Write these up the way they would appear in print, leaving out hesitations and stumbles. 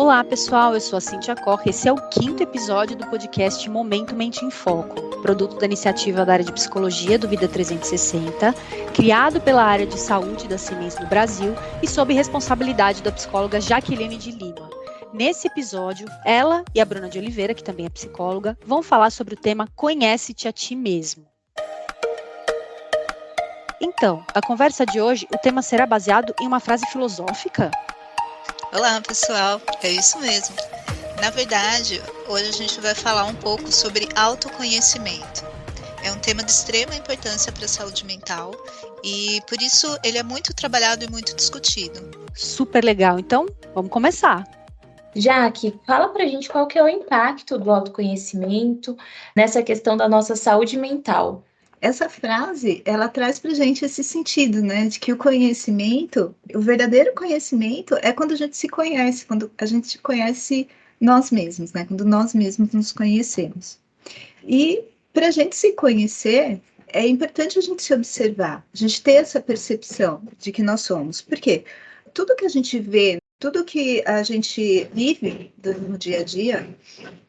Olá, pessoal, eu sou a Cíntia Corre. Esse é o 5º episódio do podcast Momento Mente em Foco, produto da iniciativa da área de psicologia do Vida 360, criado pela área de saúde da Siemens no Brasil e sob responsabilidade da psicóloga Jaqueline de Lima. Nesse episódio, ela e a Bruna de Oliveira, que também é psicóloga, vão falar sobre o tema Conhece-te a ti mesmo. Então, a conversa de hoje, o tema será baseado em uma frase filosófica? Olá, pessoal, é isso mesmo. Na verdade, hoje a gente vai falar um pouco sobre autoconhecimento. É um tema de extrema importância para a saúde mental e, por isso, ele é muito trabalhado e muito discutido. Super legal, então vamos começar. Jaque, fala pra gente qual que é o impacto do autoconhecimento nessa questão da nossa saúde mental. Essa frase, ela traz pra gente esse sentido, né, de que o conhecimento, o verdadeiro conhecimento é quando a gente se conhece, quando a gente conhece nós mesmos, né, quando nós mesmos nos conhecemos. E para a gente se conhecer, é importante a gente se observar, a gente ter essa percepção de que nós somos. Por quê? Tudo que a gente vê, tudo que a gente vive no dia a dia,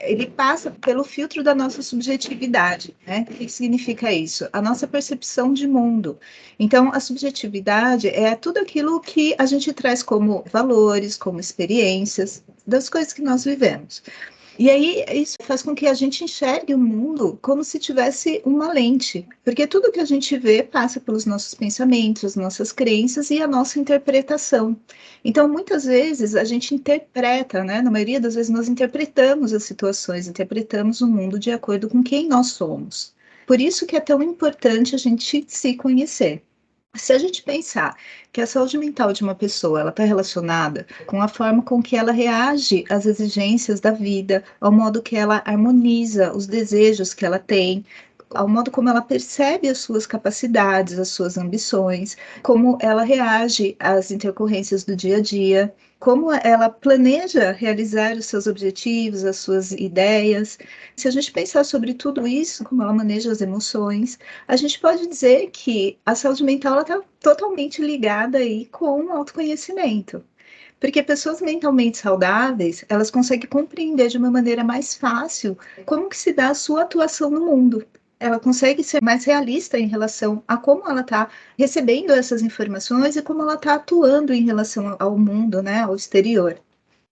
ele passa pelo filtro da nossa subjetividade, né? O que significa isso? A nossa percepção de mundo. Então, a subjetividade é tudo aquilo que a gente traz como valores, como experiências, das coisas que nós vivemos. E aí, isso faz com que a gente enxergue o mundo como se tivesse uma lente, porque tudo que a gente vê passa pelos nossos pensamentos, as nossas crenças e a nossa interpretação. Então, muitas vezes, a gente interpreta, né? Na maioria das vezes, nós interpretamos as situações, interpretamos o mundo de acordo com quem nós somos. Por isso que é tão importante a gente se conhecer. Se a gente pensar que a saúde mental de uma pessoa ela está relacionada com a forma com que ela reage às exigências da vida, ao modo que ela harmoniza os desejos que ela tem, ao modo como ela percebe as suas capacidades, as suas ambições, como ela reage às intercorrências do dia a dia, como ela planeja realizar os seus objetivos, as suas ideias. Se a gente pensar sobre tudo isso, como ela maneja as emoções, a gente pode dizer que a saúde mental está totalmente ligada aí com o autoconhecimento. Porque pessoas mentalmente saudáveis, elas conseguem compreender de uma maneira mais fácil como que se dá a sua atuação no mundo. Ela consegue ser mais realista em relação a como ela está recebendo essas informações e como ela está atuando em relação ao mundo, né, ao exterior.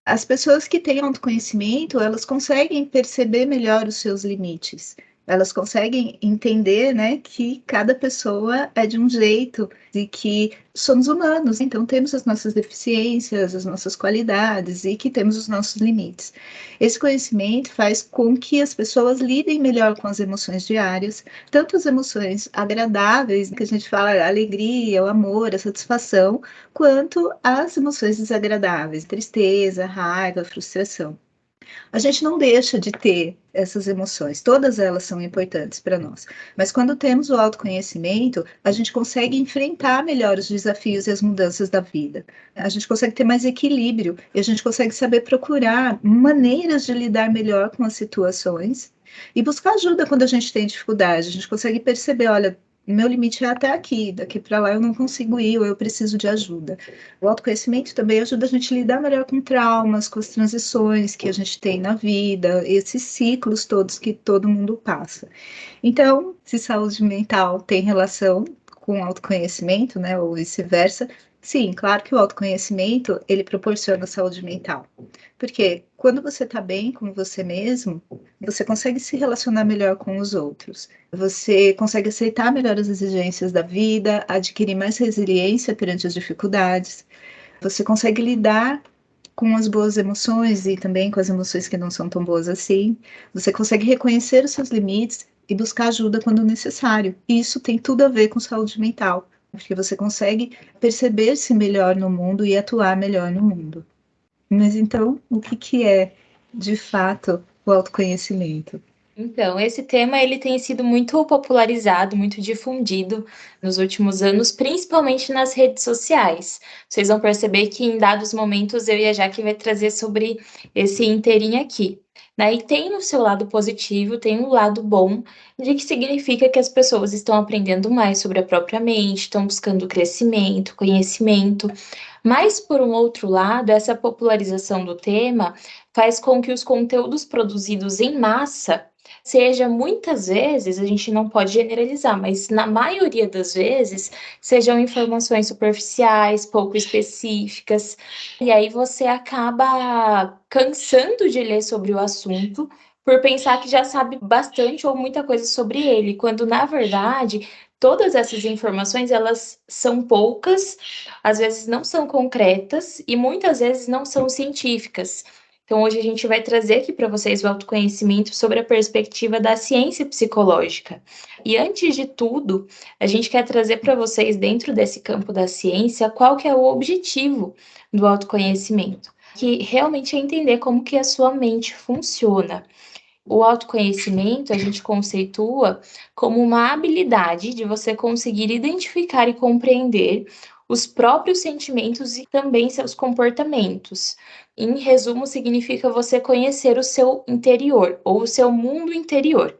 As pessoas que têm autoconhecimento, elas conseguem perceber melhor os seus limites. Elas conseguem entender, né, que cada pessoa é de um jeito e que somos humanos, então temos as nossas deficiências, as nossas qualidades e que temos os nossos limites. Esse conhecimento faz com que as pessoas lidem melhor com as emoções diárias, tanto as emoções agradáveis, que a gente fala a alegria, o amor, a satisfação, quanto as emoções desagradáveis, tristeza, raiva, frustração. A gente não deixa de ter essas emoções, todas elas são importantes para nós. Mas quando temos o autoconhecimento, a gente consegue enfrentar melhor os desafios e as mudanças da vida. A gente consegue ter mais equilíbrio e a gente consegue saber procurar maneiras de lidar melhor com as situações e buscar ajuda quando a gente tem dificuldade. A gente consegue perceber, olha, meu limite é até aqui, daqui para lá eu não consigo ir ou eu preciso de ajuda. O autoconhecimento também ajuda a gente a lidar melhor com traumas, com as transições que a gente tem na vida, esses ciclos todos que todo mundo passa. Então, se saúde mental tem relação com autoconhecimento, né, ou vice-versa, sim, claro que o autoconhecimento, ele proporciona saúde mental. Porque quando você está bem com você mesmo, você consegue se relacionar melhor com os outros. Você consegue aceitar melhor as exigências da vida, adquirir mais resiliência perante as dificuldades. Você consegue lidar com as boas emoções e também com as emoções que não são tão boas assim. Você consegue reconhecer os seus limites e buscar ajuda quando necessário. E isso tem tudo a ver com saúde mental, porque você consegue perceber-se melhor no mundo e atuar melhor no mundo. Mas então, o que é, de fato, o autoconhecimento? Então, esse tema ele tem sido muito popularizado, muito difundido nos últimos anos, principalmente nas redes sociais. Vocês vão perceber que em dados momentos eu e a Jaque vai trazer sobre esse inteirinho aqui. Né? E tem o seu lado positivo, tem o lado bom, de que significa que as pessoas estão aprendendo mais sobre a própria mente, estão buscando crescimento, conhecimento. Mas, por um outro lado, essa popularização do tema faz com que os conteúdos produzidos em massa seja muitas vezes, a gente não pode generalizar, mas na maioria das vezes, sejam informações superficiais, pouco específicas, e aí você acaba cansando de ler sobre o assunto por pensar que já sabe bastante ou muita coisa sobre ele, quando na verdade todas essas informações elas são poucas, às vezes não são concretas e muitas vezes não são científicas. Então, hoje a gente vai trazer aqui para vocês o autoconhecimento sobre a perspectiva da ciência psicológica. E antes de tudo, a gente quer trazer para vocês, dentro desse campo da ciência, qual que é o objetivo do autoconhecimento, que realmente é entender como que a sua mente funciona. O autoconhecimento a gente conceitua como uma habilidade de você conseguir identificar e compreender os próprios sentimentos e também seus comportamentos. Em resumo, significa você conhecer o seu interior ou o seu mundo interior.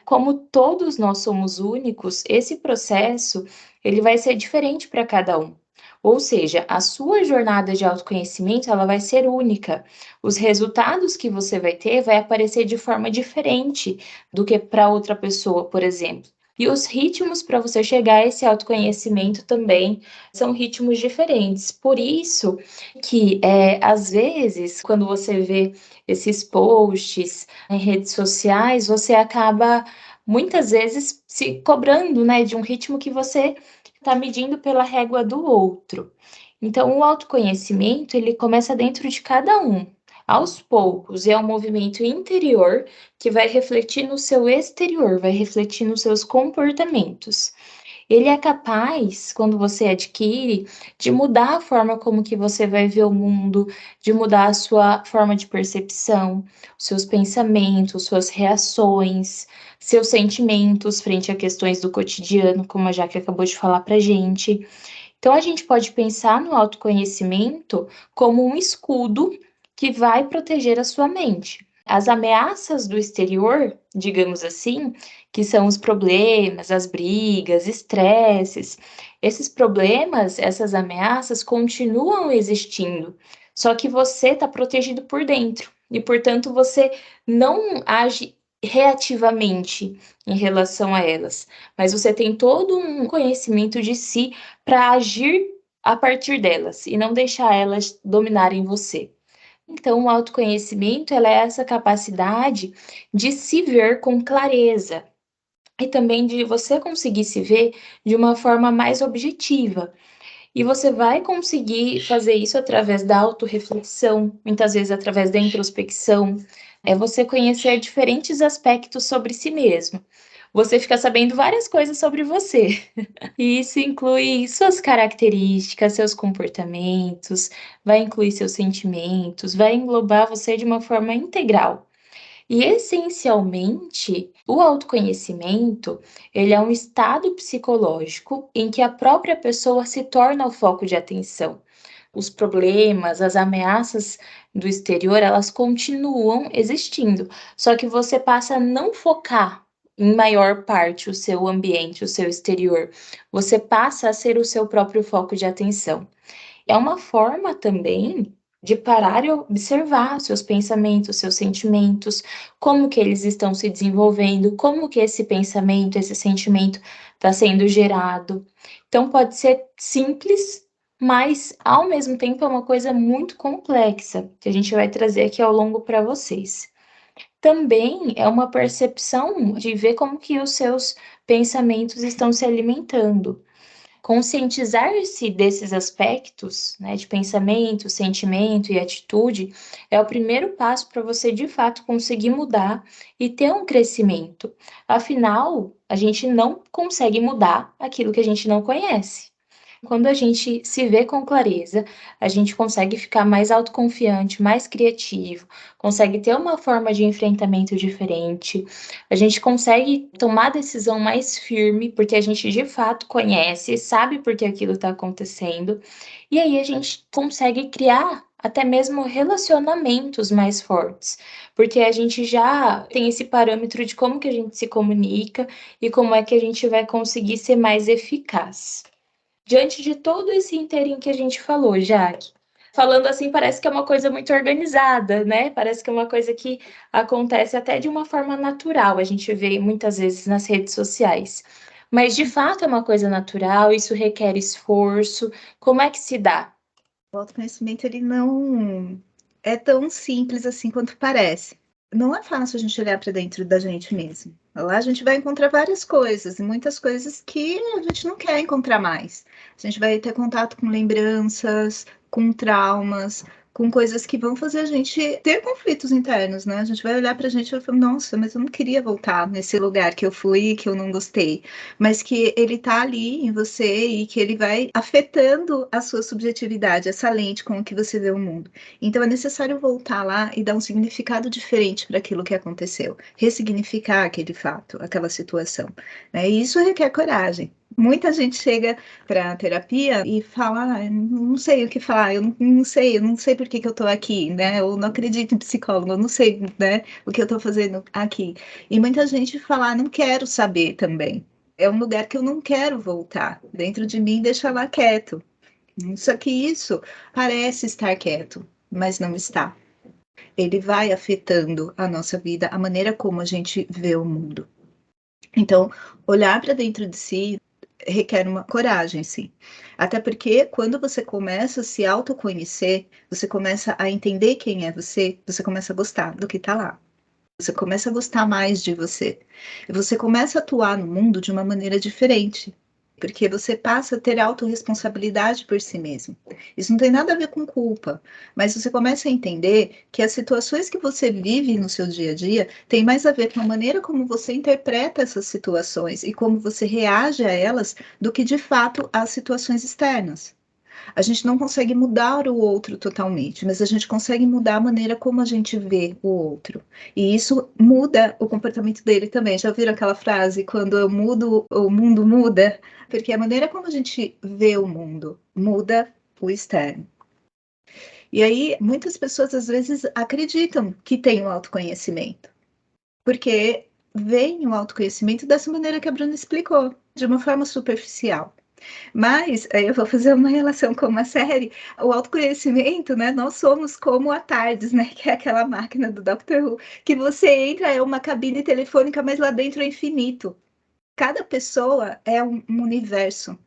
Como todos nós somos únicos, esse processo ele vai ser diferente para cada um. Ou seja, a sua jornada de autoconhecimento ela vai ser única. Os resultados que você vai ter vai aparecer de forma diferente do que para outra pessoa, por exemplo. E os ritmos para você chegar a esse autoconhecimento também são ritmos diferentes. Por isso que, às vezes, quando você vê esses posts em redes sociais, você acaba, muitas vezes, se cobrando, né, de um ritmo que você está medindo pela régua do outro. Então, o autoconhecimento, ele começa dentro de cada um. Aos poucos, é um movimento interior que vai refletir no seu exterior, vai refletir nos seus comportamentos. Ele é capaz, quando você adquire, de mudar a forma como que você vai ver o mundo, de mudar a sua forma de percepção, seus pensamentos, suas reações, seus sentimentos frente a questões do cotidiano, como a Jaque acabou de falar pra gente. Então, a gente pode pensar no autoconhecimento como um escudo que vai proteger a sua mente. As ameaças do exterior, digamos assim, que são os problemas, as brigas, estresses, esses problemas, essas ameaças continuam existindo, só que você está protegido por dentro e, portanto, você não age reativamente em relação a elas, mas você tem todo um conhecimento de si para agir a partir delas e não deixar elas dominarem você. Então, o autoconhecimento ela é essa capacidade de se ver com clareza e também de você conseguir se ver de uma forma mais objetiva. E você vai conseguir fazer isso através da autorreflexão, muitas vezes através da introspecção, é você conhecer diferentes aspectos sobre si mesmo. Você fica sabendo várias coisas sobre você. E isso inclui suas características, seus comportamentos, vai incluir seus sentimentos, vai englobar você de uma forma integral. E essencialmente, o autoconhecimento, ele é um estado psicológico em que a própria pessoa se torna o foco de atenção. Os problemas, as ameaças do exterior, elas continuam existindo, só que você passa a não focar em maior parte o seu ambiente, o seu exterior. Você passa a ser o seu próprio foco de atenção. É uma forma também de parar e observar seus pensamentos, seus sentimentos, como que eles estão se desenvolvendo, como que esse pensamento, esse sentimento está sendo gerado. Então pode ser simples, mas ao mesmo tempo é uma coisa muito complexa, que a gente vai trazer aqui ao longo para vocês. Também é uma percepção de ver como que os seus pensamentos estão se alimentando. Conscientizar-se desses aspectos, né, de pensamento, sentimento e atitude, é o primeiro passo para você, de fato, conseguir mudar e ter um crescimento. Afinal, a gente não consegue mudar aquilo que a gente não conhece. Quando a gente se vê com clareza, a gente consegue ficar mais autoconfiante, mais criativo, consegue ter uma forma de enfrentamento diferente, a gente consegue tomar decisão mais firme, porque a gente de fato conhece, sabe por que aquilo está acontecendo, e aí a gente consegue criar até mesmo relacionamentos mais fortes, porque a gente já tem esse parâmetro de como que a gente se comunica e como é que a gente vai conseguir ser mais eficaz. Diante de todo esse inteirinho que a gente falou, Jaque, falando assim parece que é uma coisa muito organizada, né? Parece que é uma coisa que acontece até de uma forma natural, a gente vê muitas vezes nas redes sociais. Mas de fato é uma coisa natural, isso requer esforço. Como é que se dá? O autoconhecimento, ele não é tão simples assim quanto parece. Não é fácil a gente olhar para dentro da gente mesmo. Lá a gente vai encontrar várias coisas, e muitas coisas que a gente não quer encontrar mais. A gente vai ter contato com lembranças, com traumas, com coisas que vão fazer a gente ter conflitos internos, né? A gente vai olhar para a gente e vai falar, nossa, mas eu não queria voltar nesse lugar que eu fui e que eu não gostei. Mas que ele tá ali em você e que ele vai afetando a sua subjetividade, essa lente com que você vê o mundo. Então é necessário voltar lá e dar um significado diferente para aquilo que aconteceu, ressignificar aquele fato, aquela situação, né? E isso requer coragem. Muita gente chega para a terapia e fala, não sei o que falar, eu não sei por que eu estou aqui, né? Eu não acredito em psicólogo, eu não sei, né, o que eu estou fazendo aqui. E muita gente fala, não quero saber também. É um lugar que eu não quero voltar. Dentro de mim, deixa lá quieto. Só que isso parece estar quieto, mas não está. Ele vai afetando a nossa vida, a maneira como a gente vê o mundo. Então, olhar para dentro de si requer uma coragem, sim. Até porque quando você começa a se autoconhecer, você começa a entender quem é você começa a gostar do que está lá. Você começa a gostar mais de você. Você começa a atuar no mundo de uma maneira diferente. Porque você passa a ter autorresponsabilidade por si mesmo. Isso não tem nada a ver com culpa, mas você começa a entender que as situações que você vive no seu dia a dia têm mais a ver com a maneira como você interpreta essas situações e como você reage a elas do que de fato às situações externas. A gente não consegue mudar o outro totalmente, mas a gente consegue mudar a maneira como a gente vê o outro. E isso muda o comportamento dele também. Já viram aquela frase, quando eu mudo, o mundo muda? Porque a maneira como a gente vê o mundo muda o externo. E aí, muitas pessoas às vezes acreditam que têm o autoconhecimento, porque veem o autoconhecimento dessa maneira que a Bruna explicou, de uma forma superficial. Mas aí eu vou fazer uma relação com uma série. O autoconhecimento, né? Nós somos como a TARDIS, né? Que é aquela máquina do Doctor Who, que você entra, é uma cabine telefônica, mas lá dentro é infinito. Cada pessoa é um universo.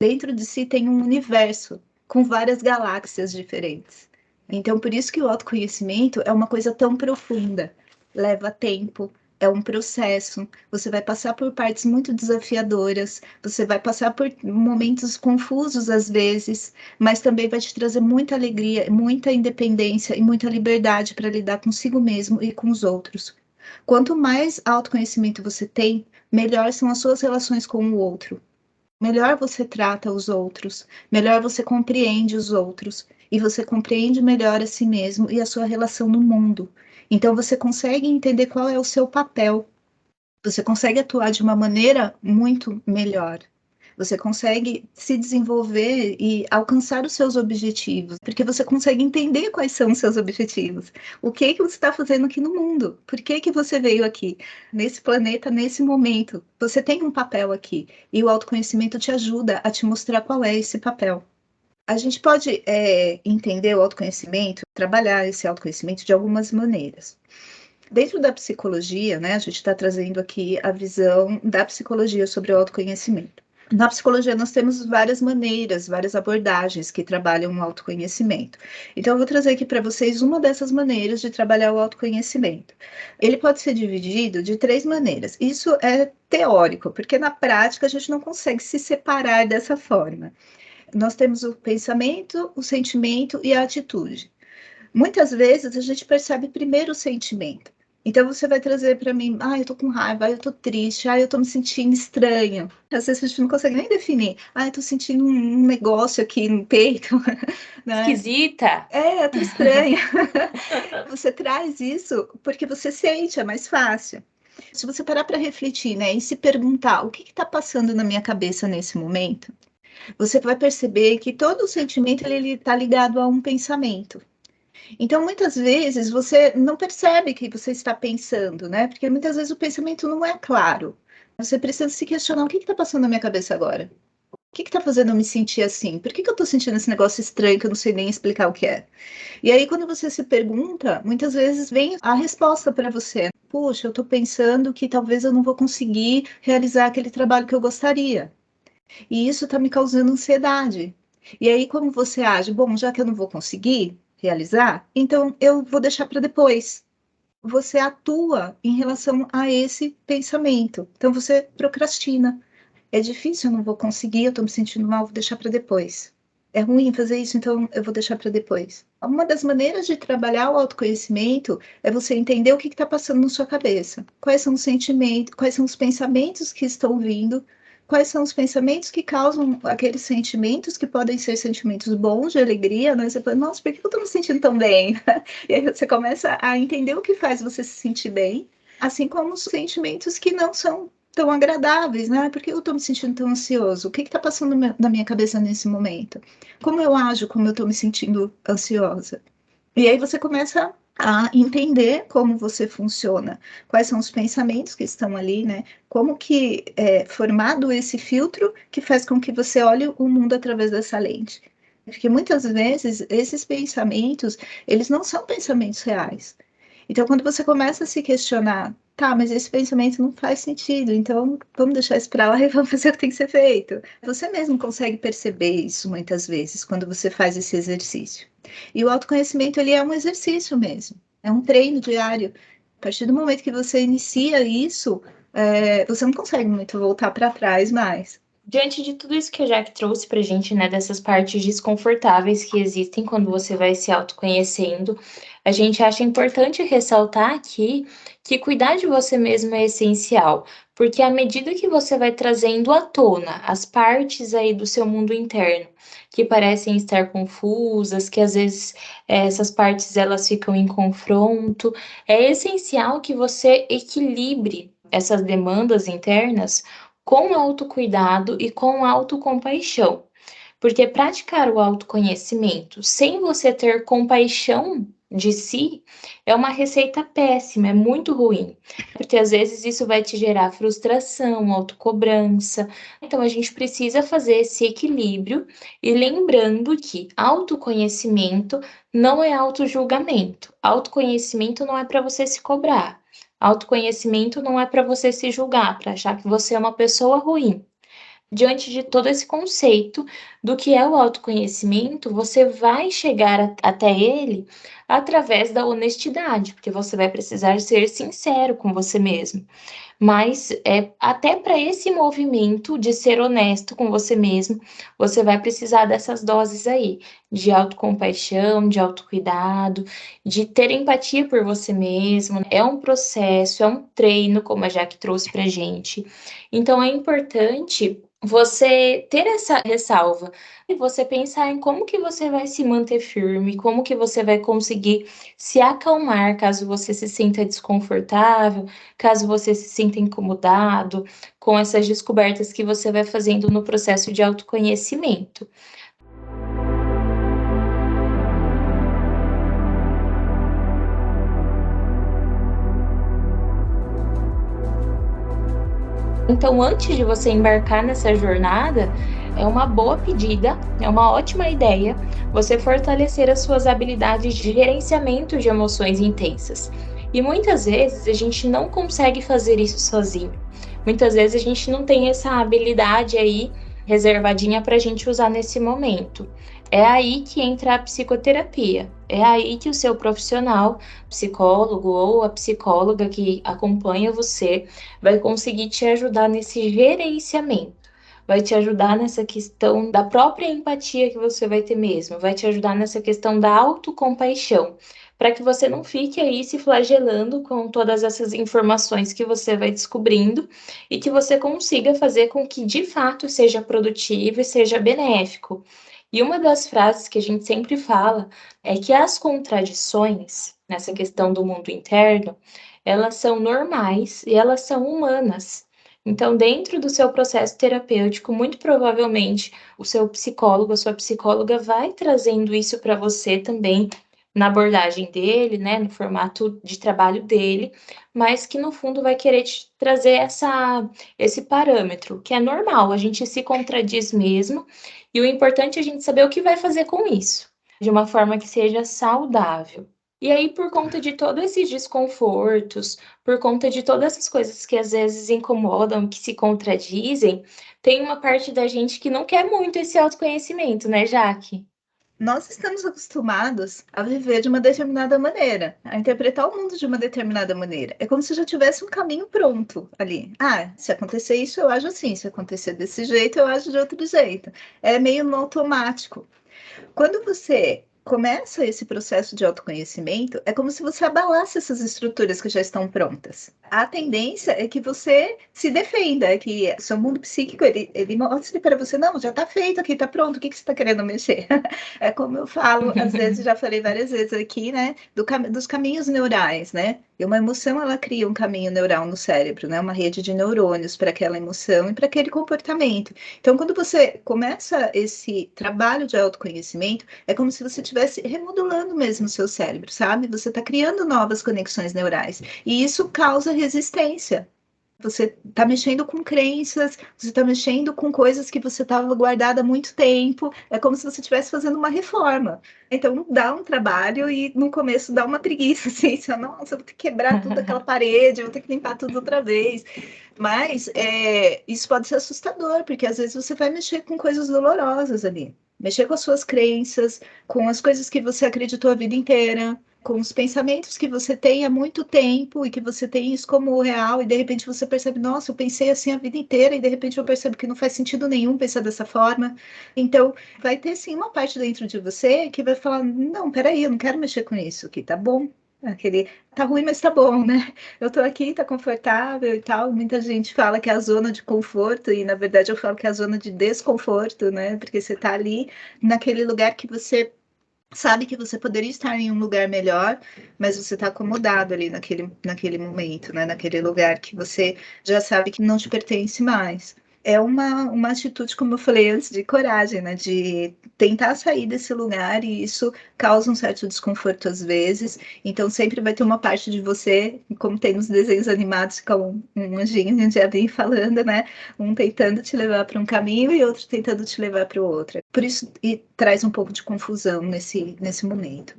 Dentro de si tem um universo com várias galáxias diferentes. Então, por isso que o autoconhecimento é uma coisa tão profunda. Leva tempo, é um processo. Você vai passar por partes muito desafiadoras, você vai passar por momentos confusos às vezes, mas também vai te trazer muita alegria, muita independência e muita liberdade para lidar consigo mesmo e com os outros. Quanto mais autoconhecimento você tem, melhor são as suas relações com o outro. Melhor você trata os outros, melhor você compreende os outros, e você compreende melhor a si mesmo e a sua relação no mundo. Então você consegue entender qual é o seu papel, você consegue atuar de uma maneira muito melhor. Você consegue se desenvolver e alcançar os seus objetivos, porque você consegue entender quais são os seus objetivos. O que é que você está fazendo aqui no mundo? Por que que você veio aqui, nesse planeta, nesse momento? Você tem um papel aqui, e o autoconhecimento te ajuda a te mostrar qual é esse papel. A gente pode entender o autoconhecimento, trabalhar esse autoconhecimento de algumas maneiras. Dentro da psicologia, né, a gente está trazendo aqui a visão da psicologia sobre o autoconhecimento. Na psicologia, nós temos várias maneiras, várias abordagens que trabalham o autoconhecimento. Então, eu vou trazer aqui para vocês uma dessas maneiras de trabalhar o autoconhecimento. Ele pode ser dividido de 3 maneiras. Isso é teórico, porque na prática a gente não consegue se separar dessa forma. Nós temos o pensamento, o sentimento e a atitude. Muitas vezes a gente percebe primeiro o sentimento. Então você vai trazer para mim, eu tô com raiva, eu tô triste, eu tô me sentindo estranho. Às vezes a gente não consegue nem definir. Eu tô sentindo um negócio aqui no peito, né? Esquisita. Eu tô estranha. Você traz isso porque você sente, é mais fácil. Se você parar para refletir, né, e se perguntar o que está passando na minha cabeça nesse momento, você vai perceber que todo sentimento ele está ligado a um pensamento. Então, muitas vezes, você não percebe que você está pensando, né? Porque muitas vezes o pensamento não é claro. Você precisa se questionar, o que está passando na minha cabeça agora? O que está fazendo eu me sentir assim? Por que eu estou sentindo esse negócio estranho que eu não sei nem explicar o que é? E aí, quando você se pergunta, muitas vezes vem a resposta para você. Puxa, eu estou pensando que talvez eu não vou conseguir realizar aquele trabalho que eu gostaria. E isso está me causando ansiedade. E aí, como você age? Bom, já que eu não vou conseguir realizar, então eu vou deixar para depois. Você atua em relação a esse pensamento. Então, você procrastina. É difícil, eu não vou conseguir, eu estou me sentindo mal, vou deixar para depois. É ruim fazer isso, então eu vou deixar para depois. Uma das maneiras de trabalhar o autoconhecimento é você entender o que está passando na sua cabeça. Quais são os sentimentos, quais são os pensamentos que estão vindo, quais são os pensamentos que causam aqueles sentimentos que podem ser sentimentos bons, de alegria, né? Você fala, nossa, por que eu estou me sentindo tão bem? E aí você começa a entender o que faz você se sentir bem, assim como os sentimentos que não são tão agradáveis, né? Por que eu estou me sentindo tão ansioso? O que está passando na minha cabeça nesse momento? Como eu ajo, como eu estou me sentindo ansiosa? E aí você começa a entender como você funciona, quais são os pensamentos que estão ali, né? Como que é formado esse filtro que faz com que você olhe o mundo através dessa lente. Porque muitas vezes esses pensamentos, eles não são pensamentos reais. Então, quando você começa a se questionar, tá, mas esse pensamento não faz sentido, então vamos deixar isso para lá e vamos fazer o que tem que ser feito. Você mesmo consegue perceber isso muitas vezes quando você faz esse exercício. E o autoconhecimento, ele é um exercício mesmo, é um treino diário. A partir do momento que você inicia isso, você não consegue muito voltar para trás mais. Diante de tudo isso que a Jaque trouxe pra gente, né, dessas partes desconfortáveis que existem quando você vai se autoconhecendo, a gente acha importante ressaltar aqui que cuidar de você mesmo é essencial, porque à medida que você vai trazendo à tona as partes aí do seu mundo interno que parecem estar confusas, que às vezes essas partes elas ficam em confronto, é essencial que você equilibre essas demandas internas com autocuidado e com autocompaixão. Porque praticar o autoconhecimento sem você ter compaixão de si é uma receita péssima, é muito ruim. Porque às vezes isso vai te gerar frustração, autocobrança. Então a gente precisa fazer esse equilíbrio e lembrando que autoconhecimento não é autojulgamento. Autoconhecimento não é para você se cobrar. Autoconhecimento não é para você se julgar, para achar que você é uma pessoa ruim. Diante de todo esse conceito do que é o autoconhecimento, você vai chegar até ele através da honestidade, porque você vai precisar ser sincero com você mesmo. Mas até para esse movimento de ser honesto com você mesmo, você vai precisar dessas doses aí, de autocompaixão, de autocuidado, de ter empatia por você mesmo. É um processo, é um treino, como a Jaque trouxe pra gente. Então é importante você ter essa ressalva e você pensar em como que você vai se manter firme, como que você vai conseguir se acalmar caso você se sinta desconfortável, caso você se sinta incomodado com essas descobertas que você vai fazendo no processo de autoconhecimento. Então, antes de você embarcar nessa jornada, é uma boa pedida, é uma ótima ideia você fortalecer as suas habilidades de gerenciamento de emoções intensas. E muitas vezes a gente não consegue fazer isso sozinho. Muitas vezes a gente não tem essa habilidade aí reservadinha para a gente usar nesse momento. É aí que entra a psicoterapia. É aí que o seu profissional, psicólogo ou a psicóloga que acompanha você, vai conseguir te ajudar nesse gerenciamento. Vai te ajudar nessa questão da própria empatia que você vai ter mesmo. Vai te ajudar nessa questão da autocompaixão. Para que você não fique aí se flagelando com todas essas informações que você vai descobrindo e que você consiga fazer com que de fato seja produtivo e seja benéfico. E uma das frases que a gente sempre fala é que as contradições nessa questão do mundo interno, elas são normais e elas são humanas. Então, dentro do seu processo terapêutico, muito provavelmente o seu psicólogo, a sua psicóloga vai trazendo isso para você também na abordagem dele, né, no formato de trabalho dele, mas que no fundo vai querer te trazer esse parâmetro, que é normal, a gente se contradiz mesmo, e o importante é a gente saber o que vai fazer com isso, de uma forma que seja saudável. E aí, por conta de todos esses desconfortos, por conta de todas essas coisas que às vezes incomodam, que se contradizem, tem uma parte da gente que não quer muito esse autoconhecimento, né, Jaque? Nós estamos acostumados a viver de uma determinada maneira, a interpretar o mundo de uma determinada maneira. É como se já tivesse um caminho pronto ali. Ah, se acontecer isso, eu ajo assim. Se acontecer desse jeito, eu ajo de outro jeito. É meio no automático. Quando você começa esse processo de autoconhecimento, é como se você abalasse essas estruturas que já estão prontas. A tendência é que você se defenda, é que o seu mundo psíquico, ele mostre para você, não, já está feito aqui, está pronto, o que você está querendo mexer? É como eu falo, às vezes, já falei várias vezes aqui, né, dos caminhos neurais, né? E uma emoção, ela cria um caminho neural no cérebro, né? Uma rede de neurônios para aquela emoção e para aquele comportamento. Então, quando você começa esse trabalho de autoconhecimento, é como se você estivesse remodulando mesmo o seu cérebro, sabe? Você está criando novas conexões neurais. E isso causa resistência. Você está mexendo com crenças, você está mexendo com coisas que você estava guardada há muito tempo. É como se você estivesse fazendo uma reforma. Então, dá um trabalho e no começo dá uma preguiça, assim, você, nossa, eu vou ter que quebrar tudo aquela parede, eu vou ter que limpar tudo outra vez. Mas isso pode ser assustador, porque às vezes você vai mexer com coisas dolorosas ali. Mexer com as suas crenças, com as coisas que você acreditou a vida inteira, com os pensamentos que você tem há muito tempo e que você tem isso como real, e de repente você percebe, nossa, eu pensei assim a vida inteira, e de repente eu percebo que não faz sentido nenhum pensar dessa forma. Então, vai ter sim uma parte dentro de você que vai falar, não, peraí, eu não quero mexer com isso aqui, tá bom? Aquele, tá ruim, mas tá bom, né? Eu tô aqui, tá confortável e tal. Muita gente fala que é a zona de conforto, e na verdade eu falo que é a zona de desconforto, né? Porque você tá ali naquele lugar que você sabe que você poderia estar em um lugar melhor, mas você está acomodado ali naquele momento, né? Naquele lugar que você já sabe que não te pertence mais. É uma atitude, como eu falei antes, de coragem, né? De tentar sair desse lugar, e isso causa um certo desconforto às vezes. Então sempre vai ter uma parte de você, como tem nos desenhos animados, com um anjinho, a gente já vem falando, né? Um tentando te levar para um caminho e outro tentando te levar para o outro. Por isso, e traz um pouco de confusão nesse momento.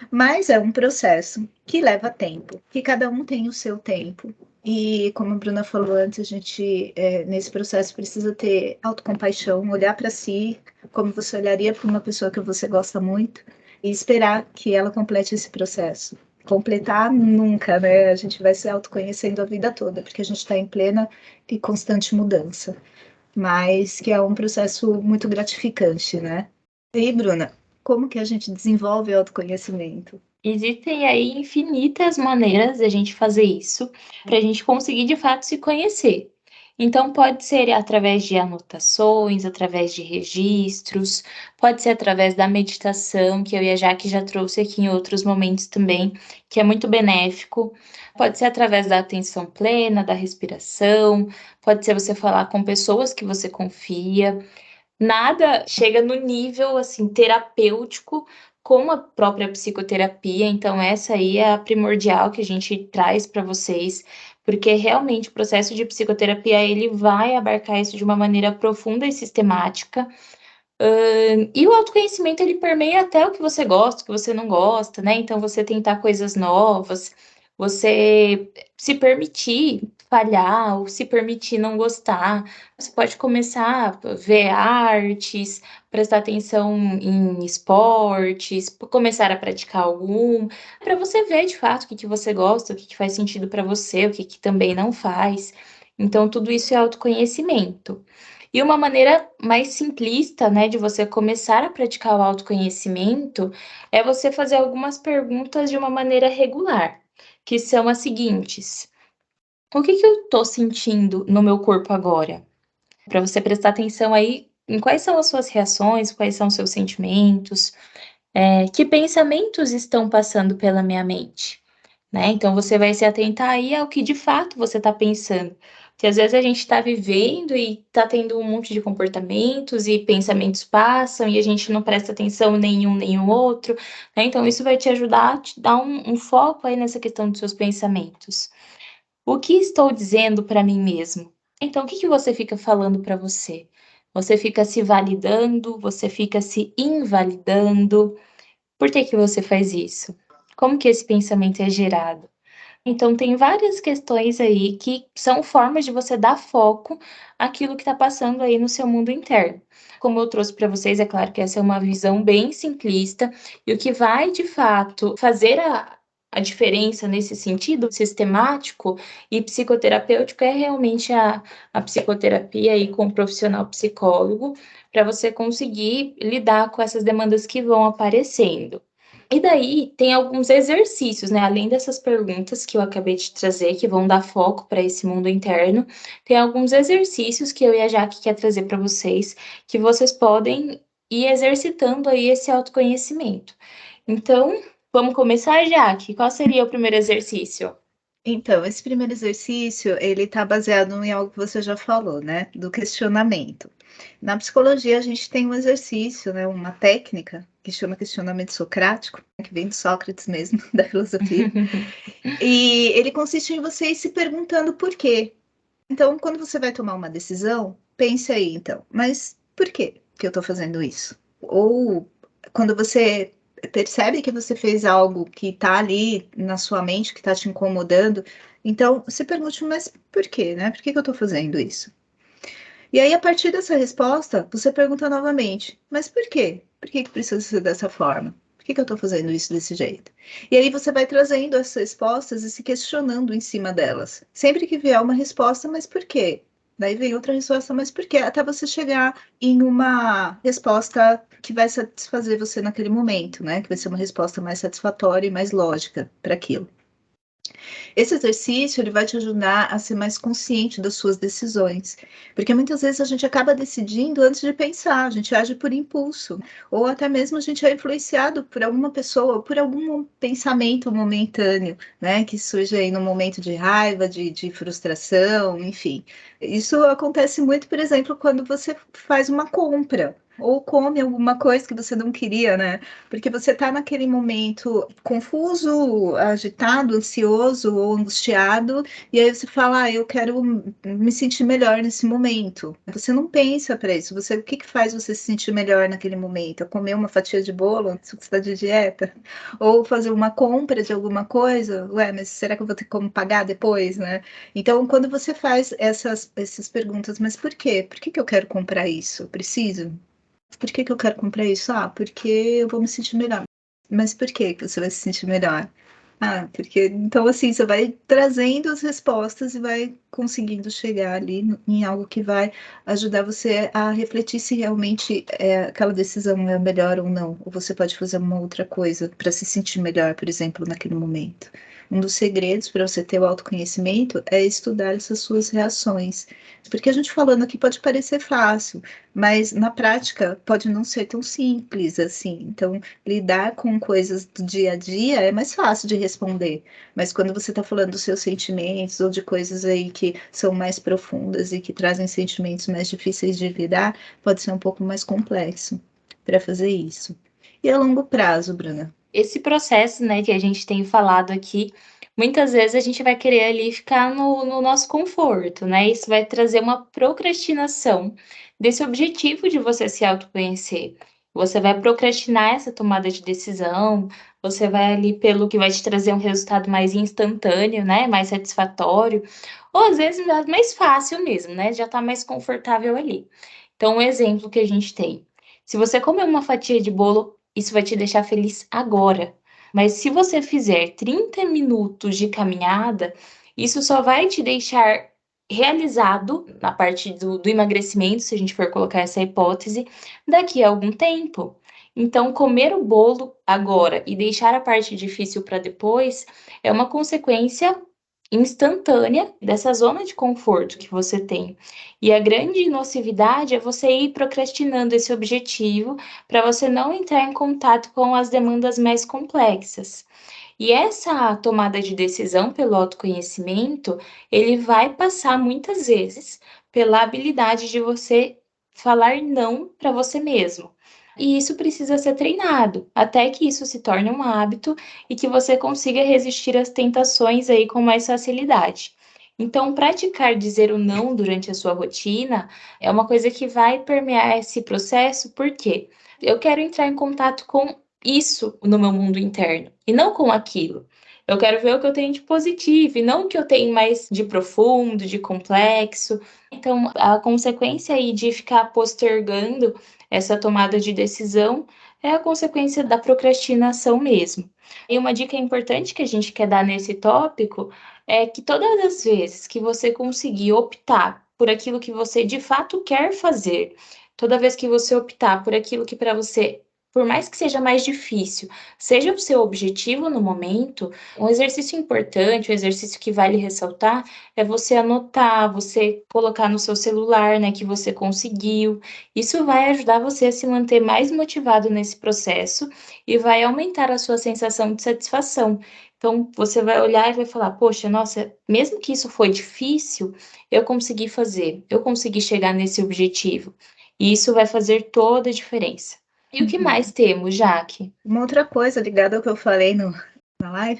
Mas é um processo que leva tempo, que cada um tem o seu tempo. E como a Bruna falou antes, a gente, nesse processo, precisa ter autocompaixão, olhar para si como você olharia para uma pessoa que você gosta muito e esperar que ela complete esse processo. Completar nunca, né? A gente vai se autoconhecendo a vida toda, porque a gente está em plena e constante mudança, mas que é um processo muito gratificante, né? E aí, Bruna, como que a gente desenvolve autoconhecimento? Existem aí infinitas maneiras de a gente fazer isso, para a gente conseguir de fato se conhecer. Então, pode ser através de anotações, através de registros, pode ser através da meditação, que eu e a Jaque já trouxe aqui em outros momentos também, que é muito benéfico. Pode ser através da atenção plena, da respiração, pode ser você falar com pessoas que você confia. Nada chega no nível assim terapêutico como a própria psicoterapia, então essa aí é a primordial que a gente traz para vocês, porque realmente o processo de psicoterapia ele vai abarcar isso de uma maneira profunda e sistemática. E o autoconhecimento ele permeia até o que você gosta, o que você não gosta, né? Então você tentar coisas novas, você se permitir falhar ou se permitir não gostar. Você pode começar a ver artes, prestar atenção em esportes, começar a praticar algum, para você ver de fato o que você gosta, o que faz sentido para você, o que também não faz. Então, tudo isso é autoconhecimento. E uma maneira mais simplista, né, de você começar a praticar o autoconhecimento é você fazer algumas perguntas de uma maneira regular, que são as seguintes: o que eu estou sentindo no meu corpo agora? Para você prestar atenção aí em quais são as suas reações, quais são os seus sentimentos, que pensamentos estão passando pela minha mente, né? Então você vai se atentar aí ao que de fato você está pensando. Que às vezes a gente está vivendo e está tendo um monte de comportamentos e pensamentos passam e a gente não presta atenção nenhum nem o outro, né? Então, isso vai te ajudar a te dar um foco aí nessa questão dos seus pensamentos. O que estou dizendo para mim mesmo? Então, o que você fica falando para você? Você fica se validando? Você fica se invalidando? Por que você faz isso? Como que esse pensamento é gerado? Então, tem várias questões aí que são formas de você dar foco àquilo que está passando aí no seu mundo interno. Como eu trouxe para vocês, é claro que essa é uma visão bem simplista, e o que vai, de fato, fazer a diferença nesse sentido sistemático e psicoterapêutico é realmente a psicoterapia aí com o profissional psicólogo, para você conseguir lidar com essas demandas que vão aparecendo. E daí tem alguns exercícios, né? Além dessas perguntas que eu acabei de trazer, que vão dar foco para esse mundo interno, tem alguns exercícios que eu e a Jaque quer trazer para vocês, que vocês podem ir exercitando aí esse autoconhecimento. Então, vamos começar, Jaque? Qual seria o primeiro exercício? Então, esse primeiro exercício, ele está baseado em algo que você já falou, né? Do questionamento. Na psicologia, a gente tem um exercício, né? Uma técnica que chama questionamento socrático, que vem de Sócrates mesmo, da filosofia. E ele consiste em você ir se perguntando por quê. Então, quando você vai tomar uma decisão, pense aí, então, mas por que eu estou fazendo isso? Ou quando você percebe que você fez algo que está ali na sua mente, que está te incomodando, então se pergunte, mas por quê, né? Por que eu estou fazendo isso? E aí, a partir dessa resposta, você pergunta novamente, mas por quê? Por que precisa ser dessa forma? Por que eu estou fazendo isso desse jeito? E aí você vai trazendo essas respostas e se questionando em cima delas. Sempre que vier uma resposta, mas por quê? Daí vem outra resposta, mas por quê? Até você chegar em uma resposta que vai satisfazer você naquele momento, né? Que vai ser uma resposta mais satisfatória e mais lógica para aquilo. Esse exercício ele vai te ajudar a ser mais consciente das suas decisões, porque muitas vezes a gente acaba decidindo antes de pensar, a gente age por impulso, ou até mesmo a gente é influenciado por alguma pessoa, ou por algum pensamento momentâneo, né, que surge aí no momento de raiva, de frustração, enfim. Isso acontece muito, por exemplo, quando você faz uma compra. Ou come alguma coisa que você não queria, né? Porque você está naquele momento confuso, agitado, ansioso ou angustiado, e aí você fala, eu quero me sentir melhor nesse momento. Você não pensa para isso. O que faz você se sentir melhor naquele momento? É comer uma fatia de bolo, se você está de dieta? Ou fazer uma compra de alguma coisa? Ué, mas será que eu vou ter como pagar depois, né? Então, quando você faz essas perguntas, mas por quê? Por que eu quero comprar isso? Eu preciso? Por que eu quero comprar isso? Ah, porque eu vou me sentir melhor. Mas por que você vai se sentir melhor? Ah, porque então assim, você vai trazendo as respostas e vai conseguindo chegar ali em algo que vai ajudar você a refletir se realmente aquela decisão é melhor ou não. Ou você pode fazer uma outra coisa para se sentir melhor, por exemplo, naquele momento. Um dos segredos para você ter o autoconhecimento é estudar essas suas reações. Porque a gente falando aqui pode parecer fácil, mas na prática pode não ser tão simples assim. Então, lidar com coisas do dia a dia é mais fácil de responder, mas quando você está falando dos seus sentimentos ou de coisas aí que são mais profundas e que trazem sentimentos mais difíceis de lidar, pode ser um pouco mais complexo para fazer isso. E a longo prazo, Bruna? Esse processo, né, que a gente tem falado aqui, muitas vezes a gente vai querer ali ficar no nosso conforto, né? Isso vai trazer uma procrastinação desse objetivo de você se autoconhecer. Você vai procrastinar essa tomada de decisão, você vai ali pelo que vai te trazer um resultado mais instantâneo, né? Mais satisfatório, ou às vezes mais fácil mesmo, né? Já tá mais confortável ali. Então, um exemplo que a gente tem. Se você comer uma fatia de bolo, isso vai te deixar feliz agora. Mas se você fizer 30 minutos de caminhada, isso só vai te deixar realizado na parte do emagrecimento, se a gente for colocar essa hipótese, daqui a algum tempo. Então, comer o bolo agora e deixar a parte difícil para depois é uma consequência instantânea dessa zona de conforto que você tem. E a grande nocividade é você ir procrastinando esse objetivo para você não entrar em contato com as demandas mais complexas. E essa tomada de decisão pelo autoconhecimento, ele vai passar muitas vezes pela habilidade de você falar não para você mesmo. E isso precisa ser treinado, até que isso se torne um hábito e que você consiga resistir às tentações aí com mais facilidade. Então, praticar dizer o não durante a sua rotina é uma coisa que vai permear esse processo, porque eu quero entrar em contato com isso no meu mundo interno e não com aquilo. Eu quero ver o que eu tenho de positivo e não o que eu tenho mais de profundo, de complexo. Então, a consequência aí de ficar postergando essa tomada de decisão é a consequência da procrastinação mesmo. E uma dica importante que a gente quer dar nesse tópico é que todas as vezes que você conseguir optar por aquilo que você de fato quer fazer, toda vez que você optar por aquilo que para você, por mais que seja mais difícil, seja o seu objetivo no momento, um exercício importante, um exercício que vale ressaltar, é você anotar, você colocar no seu celular, né, que você conseguiu. Isso vai ajudar você a se manter mais motivado nesse processo e vai aumentar a sua sensação de satisfação. Então, você vai olhar e vai falar, poxa, nossa, mesmo que isso foi difícil, eu consegui fazer, eu consegui chegar nesse objetivo. E isso vai fazer toda a diferença. E o que mais temos, Jaque? Uma outra coisa ligada ao que eu falei na live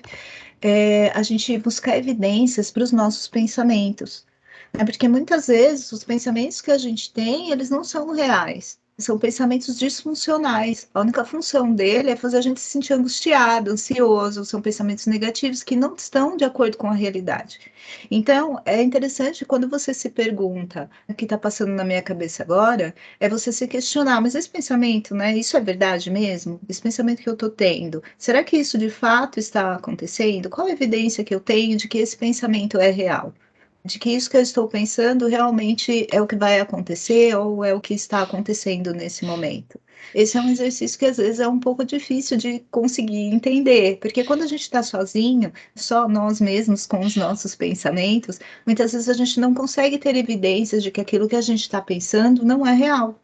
é a gente buscar evidências para os nossos pensamentos. Né? Porque muitas vezes os pensamentos que a gente tem, eles não são reais. São pensamentos disfuncionais. A única função dele é fazer a gente se sentir angustiado, ansioso. São pensamentos negativos que não estão de acordo com a realidade. Então, é interessante quando você se pergunta o que está passando na minha cabeça agora, é você se questionar, mas esse pensamento, né? Isso é verdade mesmo? Esse pensamento que eu estou tendo, será que isso de fato está acontecendo? Qual a evidência que eu tenho de que esse pensamento é real? De que isso que eu estou pensando realmente é o que vai acontecer ou é o que está acontecendo nesse momento. Esse é um exercício que às vezes é um pouco difícil de conseguir entender, porque quando a gente está sozinho, só nós mesmos com os nossos pensamentos, muitas vezes a gente não consegue ter evidências de que aquilo que a gente está pensando não é real.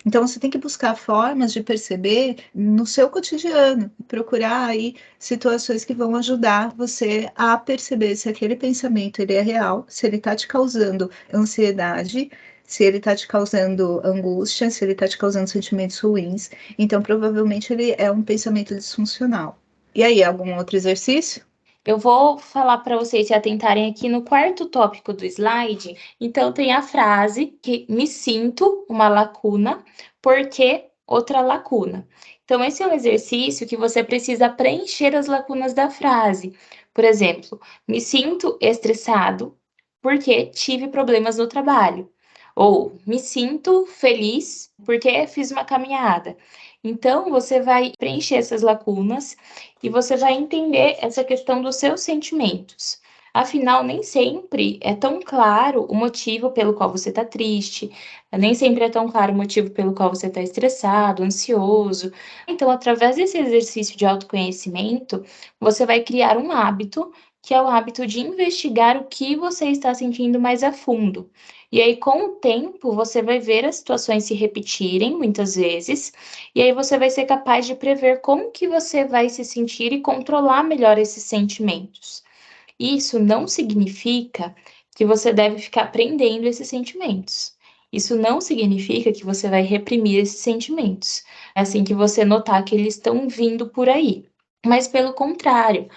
Então, você tem que buscar formas de perceber no seu cotidiano, procurar aí situações que vão ajudar você a perceber se aquele pensamento ele é real, se ele está te causando ansiedade, se ele está te causando angústia, se ele está te causando sentimentos ruins. Então, provavelmente, ele é um pensamento disfuncional. E aí, algum outro exercício? Eu vou falar para vocês se atentarem aqui no quarto tópico do slide. Então, tem a frase que me sinto uma lacuna, porque outra lacuna. Então, esse é um exercício que você precisa preencher as lacunas da frase. Por exemplo, me sinto estressado porque tive problemas no trabalho. Ou me sinto feliz porque fiz uma caminhada. Então, você vai preencher essas lacunas e você vai entender essa questão dos seus sentimentos. Afinal, nem sempre é tão claro o motivo pelo qual você está triste, nem sempre é tão claro o motivo pelo qual você está estressado, ansioso. Então, através desse exercício de autoconhecimento, você vai criar um hábito, que é o hábito de investigar o que você está sentindo mais a fundo. E aí, com o tempo, você vai ver as situações se repetirem muitas vezes, e aí você vai ser capaz de prever como que você vai se sentir e controlar melhor esses sentimentos. Isso não significa que você deve ficar prendendo esses sentimentos. Isso não significa que você vai reprimir esses sentimentos, assim que você notar que eles estão vindo por aí. Mas pelo contrário,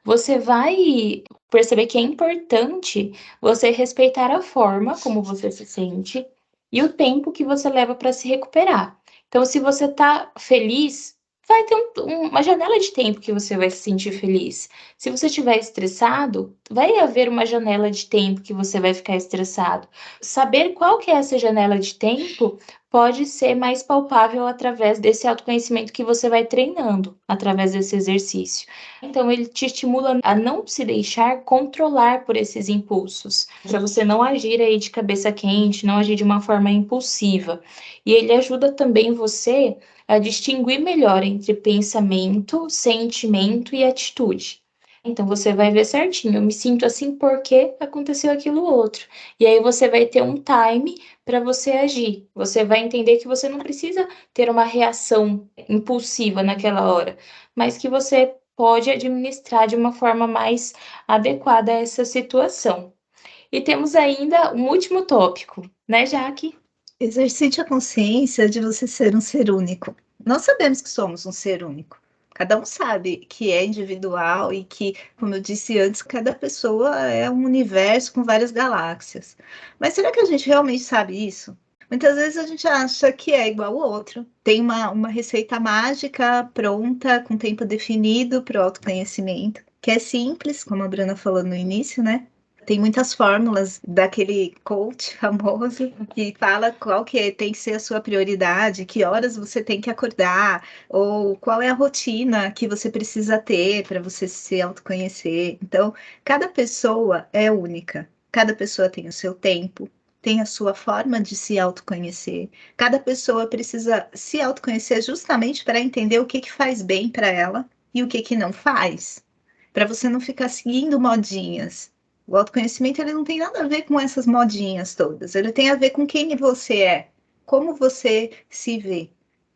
você vai perceber que é importante você respeitar a forma como você se sente e o tempo que você leva para se recuperar. Então, se você está feliz, vai ter uma janela de tempo que você vai se sentir feliz. Se você estiver estressado, vai haver uma janela de tempo que você vai ficar estressado. Saber qual que é essa janela de tempo pode ser mais palpável através desse autoconhecimento que você vai treinando, através desse exercício. Então, ele te estimula a não se deixar controlar por esses impulsos, para você não agir aí de cabeça quente, não agir de uma forma impulsiva. E ele ajuda também você a distinguir melhor entre pensamento, sentimento e atitude. Então você vai ver certinho, eu me sinto assim porque aconteceu aquilo outro. E aí você vai ter um time para você agir. Você vai entender que você não precisa ter uma reação impulsiva naquela hora, mas que você pode administrar de uma forma mais adequada a essa situação. E temos ainda um último tópico, né, Jaque? Exercite a consciência de você ser um ser único. Nós sabemos que somos um ser único. Cada um sabe que é individual e que, como eu disse antes, cada pessoa é um universo com várias galáxias. Mas será que a gente realmente sabe isso? Muitas vezes a gente acha que é igual ao outro. Tem uma receita mágica pronta, com tempo definido para o autoconhecimento, que é simples, como a Bruna falou no início, né? Tem muitas fórmulas daquele coach famoso que fala qual que tem que ser a sua prioridade, que horas você tem que acordar, ou qual é a rotina que você precisa ter para você se autoconhecer. Então, cada pessoa é única, cada pessoa tem o seu tempo, tem a sua forma de se autoconhecer. Cada pessoa precisa se autoconhecer justamente para entender o que faz bem para ela e o que não faz, para você não ficar seguindo modinhas. O autoconhecimento ele não tem nada a ver com essas modinhas todas. Ele tem a ver com quem você é, como você se vê,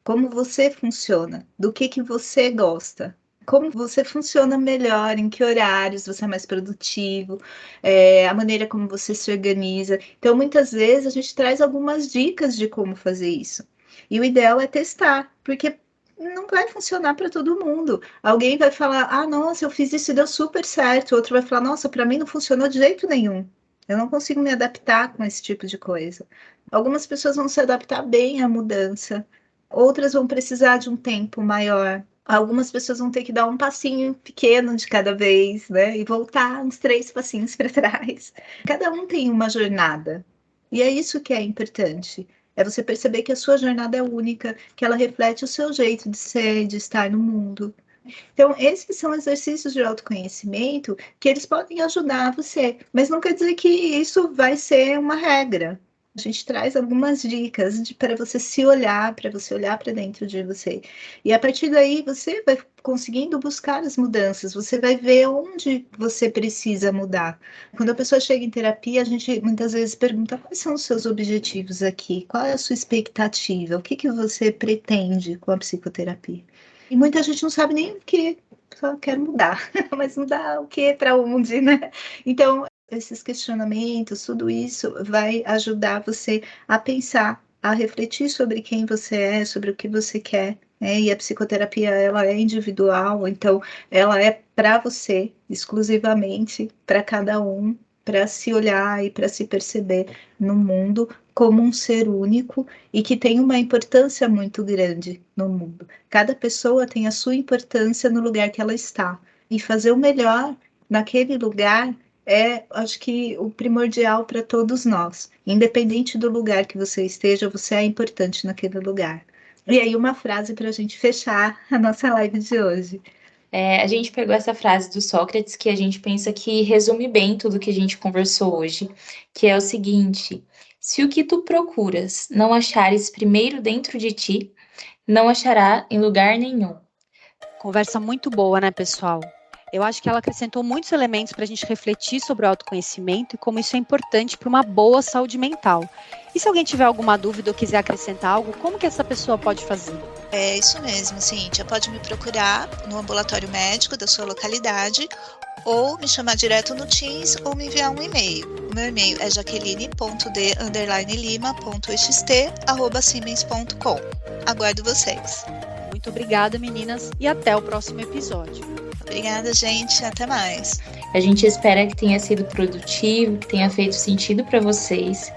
como você funciona, do que você gosta, como você funciona melhor, em que horários você é mais produtivo, a maneira como você se organiza. Então, muitas vezes, a gente traz algumas dicas de como fazer isso. E o ideal é testar, porque não vai funcionar para todo mundo. Alguém vai falar, ah, nossa, eu fiz isso e deu super certo. Outro vai falar, nossa, para mim não funcionou de jeito nenhum. Eu não consigo me adaptar com esse tipo de coisa. Algumas pessoas vão se adaptar bem à mudança. Outras vão precisar de um tempo maior. Algumas pessoas vão ter que dar um passinho pequeno de cada vez, né? E voltar uns 3 passinhos para trás. Cada um tem uma jornada. E é isso que é importante. É você perceber que a sua jornada é única, que ela reflete o seu jeito de ser, de estar no mundo. Então, esses são exercícios de autoconhecimento que eles podem ajudar você, mas não quer dizer que isso vai ser uma regra. A gente traz algumas dicas para você se olhar, para você olhar para dentro de você. E a partir daí, você vai conseguindo buscar as mudanças, você vai ver onde você precisa mudar. Quando a pessoa chega em terapia, a gente muitas vezes pergunta quais são os seus objetivos aqui, qual é a sua expectativa, o que você pretende com a psicoterapia. E muita gente não sabe nem o que, só quer mudar, mas mudar o que, para onde, né? Então, esses questionamentos, tudo isso vai ajudar você a pensar, a refletir sobre quem você é, sobre o que você quer, né? E a psicoterapia, ela é individual, então ela é para você, exclusivamente, para cada um, para se olhar e para se perceber no mundo como um ser único e que tem uma importância muito grande no mundo. Cada pessoa tem a sua importância no lugar que ela está. E fazer o melhor naquele lugar acho que o primordial para todos nós. Independente do lugar que você esteja, você é importante naquele lugar. E aí uma frase para a gente fechar a nossa live de hoje. A gente pegou essa frase do Sócrates que a gente pensa que resume bem tudo que a gente conversou hoje, que é o seguinte: se o que tu procuras não achares primeiro dentro de ti, não achará em lugar nenhum. Conversa muito boa, né, pessoal? Eu acho que ela acrescentou muitos elementos para a gente refletir sobre o autoconhecimento e como isso é importante para uma boa saúde mental. E se alguém tiver alguma dúvida ou quiser acrescentar algo, como que essa pessoa pode fazer? É isso mesmo, Cíntia. Pode me procurar no ambulatório médico da sua localidade ou me chamar direto no Teams ou me enviar um e-mail. O meu e-mail é jaqueline.d_lima.xt@siemens.com. Aguardo vocês. Muito obrigada, meninas, e até o próximo episódio. Obrigada, gente. Até mais. A gente espera que tenha sido produtivo, que tenha feito sentido para vocês.